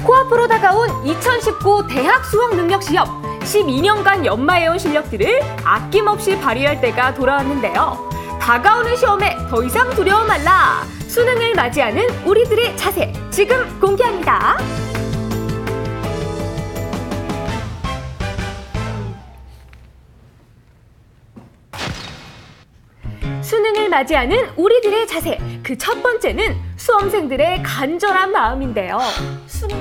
코앞으로 다가온 2019 대학 수학 능력 시험. 12년간 연마해온 실력들을 아낌없이 발휘할 때가 돌아왔는데요. 다가오는 시험에 더 이상 두려워 말라. 수능을 맞이하는 우리들의 자세, 지금 공개합니다. 수능을 맞이하는 우리들의 자세, 그 첫 번째는 수험생들의 간절한 마음인데요. 수능,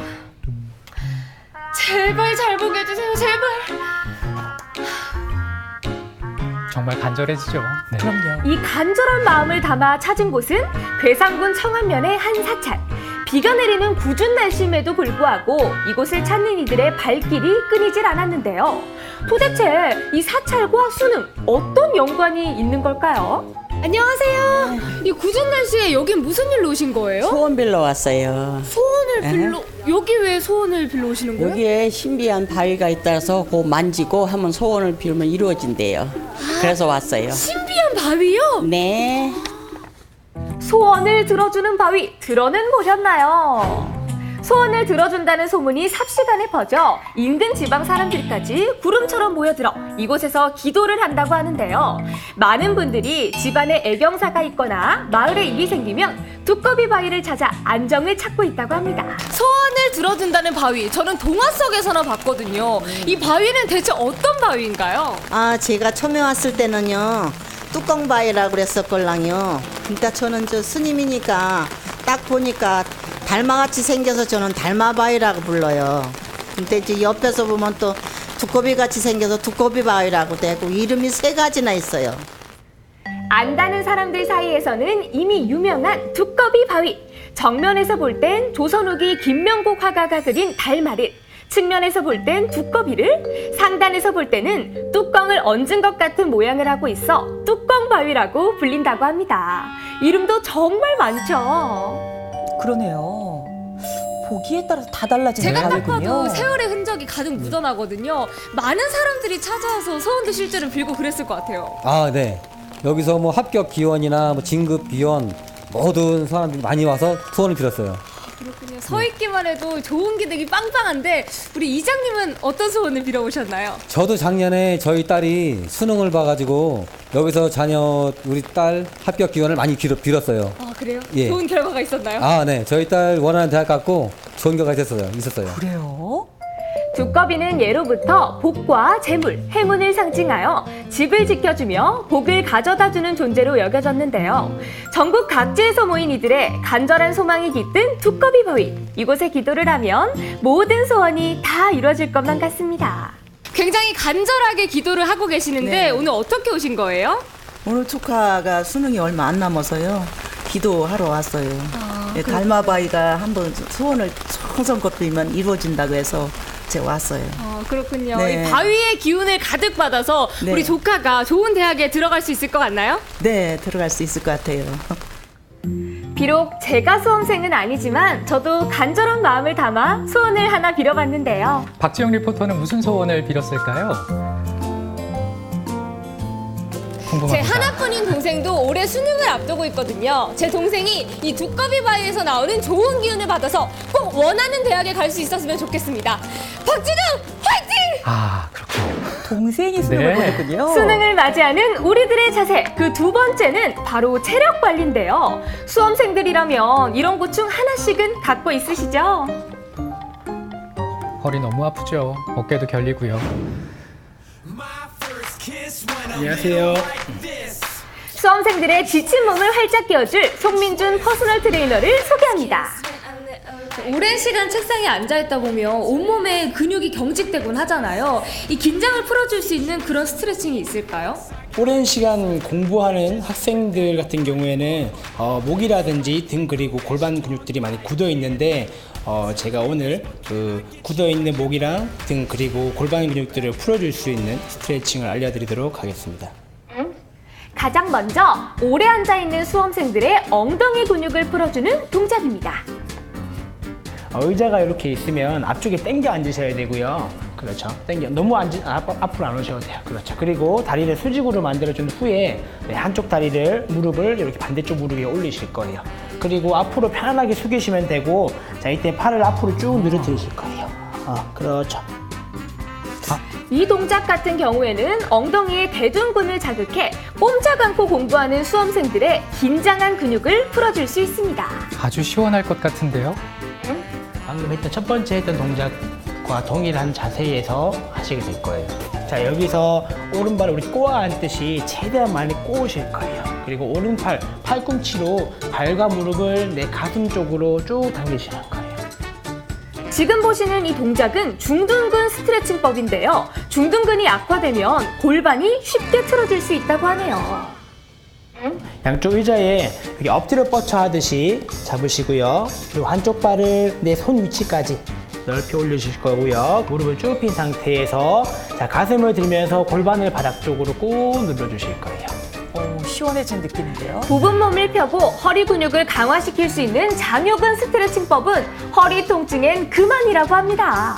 제발 잘 보게 해주세요, 제발. 정말 간절해지죠. 네. 그럼요. 이 간절한 마음을 담아 찾은 곳은 괴산군 청안면의 한 사찰. 비가 내리는 궂은 날씨임에도 불구하고 이곳을 찾는 이들의 발길이 끊이질 않았는데요. 도대체 이 사찰과 수능, 어떤 연관이 있는 걸까요? 안녕하세요. 이 궂은 날씨에 여긴 무슨 일로 오신 거예요? 소원 빌러 왔어요. 소원을 빌러, 여기 왜 소원을 빌러 오시는 거예요? 여기에 신비한 바위가 있다서 그 만지고 하면 소원을 빌면 이루어진대요. 그래서 왔어요. 신비한 바위요? 네. 소원을 들어주는 바위, 들어는 보셨나요? 소원을 들어준다는 소문이 삽시간에 퍼져 인근 지방 사람들까지 구름처럼 모여들어 이곳에서 기도를 한다고 하는데요. 많은 분들이 집안에 애경사가 있거나 마을에 일이 생기면 두꺼비 바위를 찾아 안정을 찾고 있다고 합니다. 소원을 들어준다는 바위, 저는 동화 속에서나 봤거든요. 이 바위는 대체 어떤 바위인가요? 아, 제가 처음에 왔을 때는요, 뚜껑바위라고 그랬었걸랑요. 근데 저는 저 스님이니까 딱 보니까 달마같이 생겨서 저는 달마바위라고 불러요. 근데 이제 옆에서 보면 또 두꺼비같이 생겨서 두꺼비바위라고 되고 이름이 3가지나 있어요. 안다는 사람들 사이에서는 이미 유명한 두꺼비 바위. 정면에서 볼 땐 조선 후기 김명국 화가가 그린 달마를, 측면에서 볼 땐 두꺼비를, 상단에서 볼 때는 뚜껑을 얹은 것 같은 모양을 하고 있어 뚜껑바위라고 불린다고 합니다. 이름도 정말 많죠. 그러네요. 보기에 따라서 다 달라지는 제가 딱 바위군요. 봐도 세월의 흔적이 가득 묻어나거든요. 많은 사람들이 찾아와서 소원도 실제로 빌고 그랬을 것 같아요. 아, 네. 여기서 뭐 합격 기원이나 뭐 진급 기원 모든 사람들이 많이 와서 소원을 빌었어요. 그렇군요. 서 있기만 해도 좋은 기능이 빵빵한데 우리 이장님은 어떤 소원을 빌어오셨나요? 저도 작년에 저희 딸이 수능을 봐가지고 여기서 자녀 우리 딸 합격 기원을 많이 빌었어요. 아 그래요? 예. 좋은 결과가 있었나요? 아, 네. 저희 딸 원하는 대학 갔고 좋은 결과가 있었어요. 그래요? 두꺼비는 예로부터 복과 재물, 행운을 상징하여 집을 지켜주며 복을 가져다주는 존재로 여겨졌는데요. 전국 각지에서 모인 이들의 간절한 소망이 깃든 두꺼비 바위. 이곳에 기도를 하면 모든 소원이 다 이루어질 것만 같습니다. 굉장히 간절하게 기도를 하고 계시는데 네. 오늘 어떻게 오신 거예요? 오늘 조카가 수능이 얼마 안 남아서요. 기도하러 왔어요. 네, 달마바위가 한번 소원을 성성껏 빌면 이루어진다고 해서 제가 왔어요. 그렇군요. 네. 이 바위의 기운을 가득 받아서 네. 우리 조카가 좋은 대학에 들어갈 수 있을 것 같나요? 네, 들어갈 수 있을 것 같아요. 비록 제가 수험생은 아니지만 저도 간절한 마음을 담아 소원을 하나 빌어봤는데요. 박지영 리포터는 무슨 소원을 빌었을까요? 제 궁금합니다. 하나뿐인 동생도 올해 수능을 앞두고 있거든요. 제 동생이 이 두꺼비 바위에서 나오는 좋은 기운을 받아서 꼭 원하는 대학에 갈 수 있었으면 좋겠습니다. 박진영 화이팅! 아, 그렇군요. 동생이 수능을 네. 보냈군요. 수능을 맞이하는 우리들의 자세, 그 두 번째는 바로 체력 관리인데요. 수험생들이라면 이런 고충 하나씩은 갖고 있으시죠? 허리 너무 아프죠. 어깨도 결리고요. 안녕하세요. 수험생들의 지친 몸을 활짝 깨워줄 송민준 퍼스널 트레이너를 소개합니다. 오랜 시간 책상에 앉아있다 보면 온몸에 근육이 경직되곤 하잖아요. 이 긴장을 풀어줄 수 있는 그런 스트레칭이 있을까요? 오랜 시간 공부하는 학생들 같은 경우에는 목이라든지 등 그리고 골반 근육들이 많이 굳어 있는데 제가 오늘 그 굳어 있는 목이랑 등 그리고 골반 근육들을 풀어줄 수 있는 스트레칭을 알려드리도록 하겠습니다. 가장 먼저 오래 앉아있는 수험생들의 엉덩이 근육을 풀어주는 동작입니다. 의자가 이렇게 있으면 앞쪽에 당겨 앉으셔야 되고요. 그렇죠. 당겨. 너무 앞으로 안 오셔도 돼요. 그렇죠. 그리고 다리를 수직으로 만들어준 후에 한쪽 다리를, 무릎을 이렇게 반대쪽 무릎 위에 올리실 거예요. 그리고 앞으로 편안하게 숙이시면 되고, 자, 이때 팔을 앞으로 쭉 늘어뜨리실 거예요. 그렇죠. 이 동작 같은 경우에는 엉덩이의 대둔근을 자극해 꼼짝 않고 공부하는 수험생들의 긴장한 근육을 풀어줄 수 있습니다. 아주 시원할 것 같은데요. 방금 했던 첫 번째 했던 동작과 동일한 자세에서 하시게 될 거예요. 자, 여기서 오른발을 우리 꼬아 앉듯이 최대한 많이 꼬으실 거예요. 그리고 오른팔, 팔꿈치로 발과 무릎을 내 가슴 쪽으로 쭉 당기시는 거예요. 지금 보시는 이 동작은 중둔근 스트레칭법인데요. 중둔근이 악화되면 골반이 쉽게 틀어질 수 있다고 하네요. 양쪽 의자에 여기 엎드려 뻗쳐 하듯이 잡으시고요. 그리고 한쪽 발을 내 손 위치까지 넓게 올려주실 거고요. 무릎을 쭉 핀 상태에서 자, 가슴을 들면서 골반을 바닥 쪽으로 꾹 눌러주실 거예요. 시원해진 느낌인데요. 부분 몸을 펴고 허리 근육을 강화시킬 수 있는 장요근 스트레칭법은 허리 통증엔 그만이라고 합니다.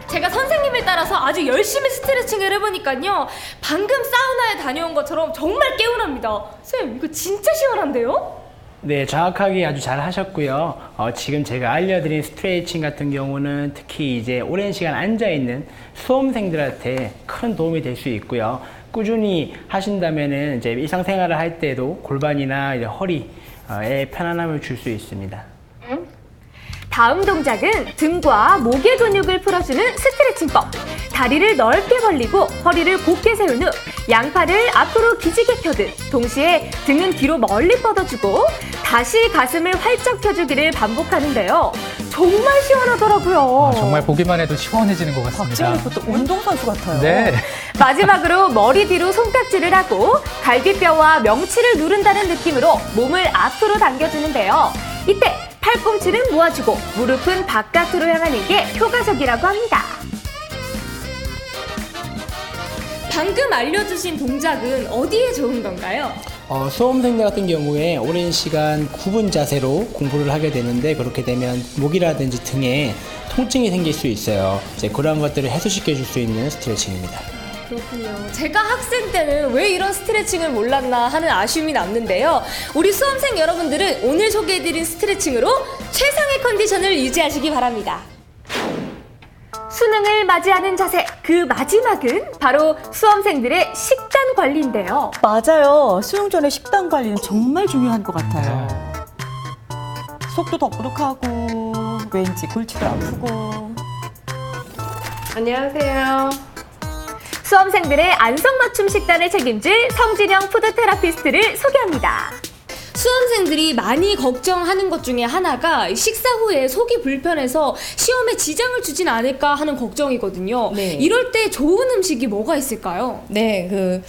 제가 선생님을 따라서 아주 열심히 스트레칭을 해보니까요. 방금 사우나에 다녀온 것처럼 정말 개운합니다. 선생님, 이거 진짜 시원한데요? 네, 정확하게 아주 잘 하셨고요. 지금 제가 알려드린 스트레칭 같은 경우는 특히 이제 오랜 시간 앉아있는 수험생들한테 큰 도움이 될 수 있고요. 꾸준히 하신다면은 이제 일상생활을 할 때도 골반이나 이제 허리에 편안함을 줄 수 있습니다. 다음 동작은 등과 목의 근육을 풀어주는 스트레칭법. 다리를 넓게 벌리고 허리를 곧게 세운 후 양팔을 앞으로 기지개 펴듯 동시에 등은 뒤로 멀리 뻗어주고 다시 가슴을 활짝 펴주기를 반복하는데요. 정말 시원하더라고요. 정말 보기만 해도 시원해지는 것 같습니다. 박지훈 리포터 운동선수 같아요. 네. 마지막으로 머리 뒤로 손깍지를 하고 갈비뼈와 명치를 누른다는 느낌으로 몸을 앞으로 당겨주는데요. 이때 팔꿈치는 모아주고 무릎은 바깥으로 향하는 게 효과적이라고 합니다. 방금 알려주신 동작은 어디에 좋은 건가요? 수험생들 같은 경우에 오랜 시간 굽은 자세로 공부를 하게 되는데 그렇게 되면 목이라든지 등에 통증이 생길 수 있어요. 이제 그런 것들을 해소시켜 줄 수 있는 스트레칭입니다. 그렇군요. 제가 학생 때는 왜 이런 스트레칭을 몰랐나 하는 아쉬움이 남는데요. 우리 수험생 여러분들은 오늘 소개해드린 스트레칭으로 최상의 컨디션을 유지하시기 바랍니다. 수능을 맞이하는 자세, 그 마지막은 바로 수험생들의 식단 관리인데요. 맞아요. 수능 전에 식단 관리는 정말 중요한 것 같아요. 속도 더부룩하고 왠지 골치도 아프고. 안녕하세요. 수험생들의 안성맞춤 식단을 책임질 성진영 푸드테라피스트를 소개합니다. 수험생들이 많이 걱정하는 것 중에 하나가 식사 후에 속이 불편해서 시험에 지장을 주진 않을까 하는 걱정이거든요. 네. 이럴 때 좋은 음식이 뭐가 있을까요? 네,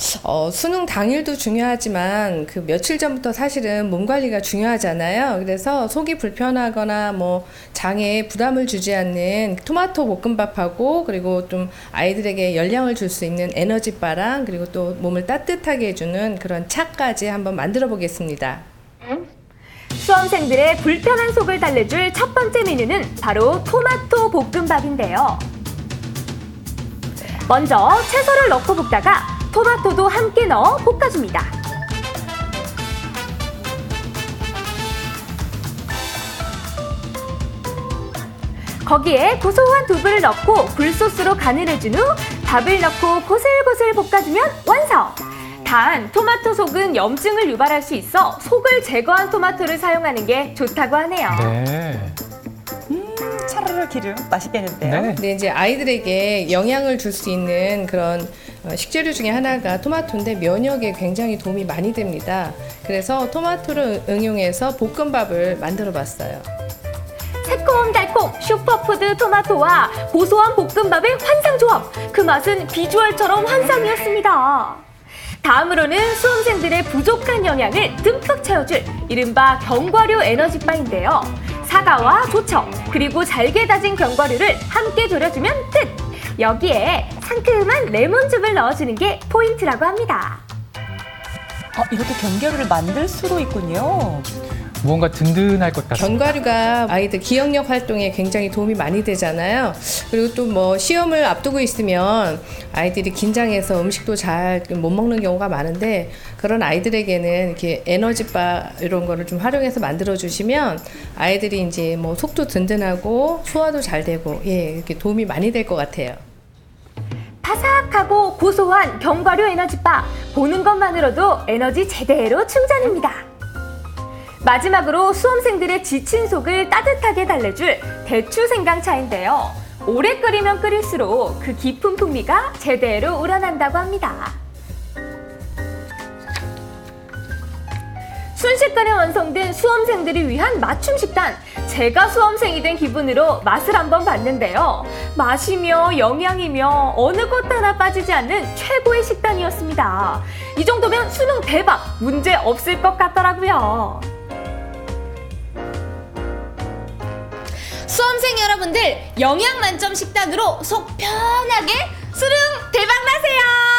수능 당일도 중요하지만 그 며칠 전부터 사실은 몸 관리가 중요하잖아요. 그래서 속이 불편하거나 뭐 장에 부담을 주지 않는 토마토 볶음밥하고 그리고 좀 아이들에게 열량을 줄 수 있는 에너지바랑 그리고 또 몸을 따뜻하게 해주는 그런 차까지 한번 만들어 보겠습니다. 수험생들의 불편한 속을 달래줄 첫 번째 메뉴는 바로 토마토 볶음밥인데요. 먼저 채소를 넣고 볶다가 토마토도 함께 넣어 볶아줍니다. 거기에 고소한 두부를 넣고 굴소스로 간을 해준 후 밥을 넣고 고슬고슬 볶아주면 완성! 단, 토마토 속은 염증을 유발할 수 있어 속을 제거한 토마토를 사용하는 게 좋다고 하네요. 네. 차르르 기름 맛있겠는데요. 네. 근데 이제 아이들에게 영양을 줄 수 있는 그런 식재료 중에 하나가 토마토인데 면역에 굉장히 도움이 많이 됩니다. 그래서 토마토를 응용해서 볶음밥을 만들어 봤어요. 새콤달콤 슈퍼푸드 토마토와 고소한 볶음밥의 환상조합! 그 맛은 비주얼처럼 환상이었습니다. 다음으로는 수험생들의 부족한 영양을 듬뿍 채워줄 이른바 견과류 에너지바인데요. 사과와 조청, 그리고 잘게 다진 견과류를 함께 졸여주면 끝! 여기에 상큼한 레몬즙을 넣어주는 게 포인트라고 합니다. 이렇게 견과류를 만들 수도 있군요. 무언가 든든할 것 같습니다. 견과류가 아이들 기억력 활동에 굉장히 도움이 많이 되잖아요. 그리고 또 뭐 시험을 앞두고 있으면 아이들이 긴장해서 음식도 잘 못 먹는 경우가 많은데 그런 아이들에게는 이렇게 에너지바 이런 거를 좀 활용해서 만들어 주시면 아이들이 이제 뭐 속도 든든하고 소화도 잘 되고 예, 이렇게 도움이 많이 될 것 같아요. 바삭하고 고소한 견과류 에너지바. 보는 것만으로도 에너지 제대로 충전입니다. 마지막으로 수험생들의 지친 속을 따뜻하게 달래줄 대추 생강차인데요. 오래 끓이면 끓일수록 그 깊은 풍미가 제대로 우러난다고 합니다. 순식간에 완성된 수험생들을 위한 맞춤 식단. 제가 수험생이 된 기분으로 맛을 한번 봤는데요. 맛이며 영양이며 어느 것 하나 빠지지 않는 최고의 식단이었습니다. 이 정도면 수능 대박! 문제 없을 것 같더라고요. 수험생 여러분들, 영양 만점 식단으로 속 편하게 수능 대박 나세요!